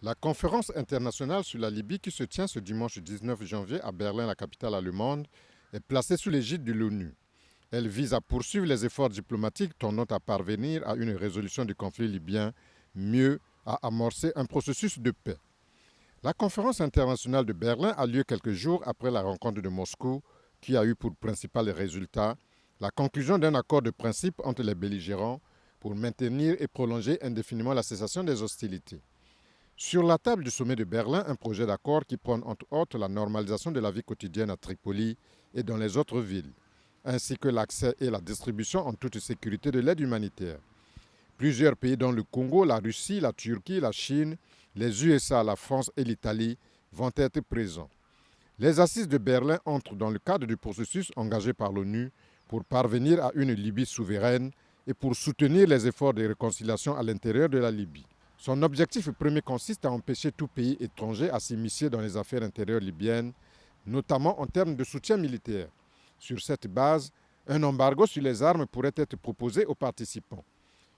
La conférence internationale sur la Libye qui se tient ce dimanche 19 janvier à Berlin, la capitale allemande, est placée sous l'égide de l'ONU. Elle vise à poursuivre les efforts diplomatiques tendant à parvenir à une résolution du conflit libyen, mieux à amorcer un processus de paix. La conférence internationale de Berlin a lieu quelques jours après la rencontre de Moscou qui a eu pour principal résultat la conclusion d'un accord de principe entre les belligérants pour maintenir et prolonger indéfiniment la cessation des hostilités. Sur la table du sommet de Berlin, un projet d'accord qui prône entre autres la normalisation de la vie quotidienne à Tripoli et dans les autres villes, ainsi que l'accès et la distribution en toute sécurité de l'aide humanitaire. Plusieurs pays dont le Congo, la Russie, la Turquie, la Chine, les USA, la France et l'Italie vont être présents. Les assises de Berlin entrent dans le cadre du processus engagé par l'ONU pour parvenir à une Libye souveraine et pour soutenir les efforts de réconciliation à l'intérieur de la Libye. Son objectif premier consiste à empêcher tout pays étranger à s'immiscer dans les affaires intérieures libyennes, notamment en termes de soutien militaire. Sur cette base, un embargo sur les armes pourrait être proposé aux participants.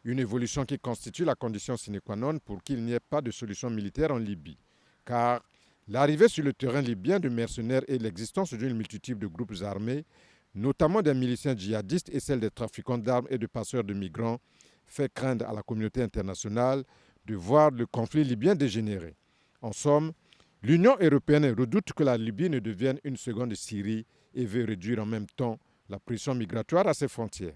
Une évolution qui constitue la condition sine qua non pour qu'il n'y ait pas de solution militaire en Libye. Car l'arrivée sur le terrain libyen de mercenaires et l'existence d'une multitude de groupes armés, notamment des miliciens djihadistes et celles des trafiquants d'armes et de passeurs de migrants, fait craindre à la communauté internationale de voir le conflit libyen dégénérer. En somme, l'Union européenne redoute que la Libye ne devienne une seconde Syrie et veut réduire en même temps la pression migratoire à ses frontières.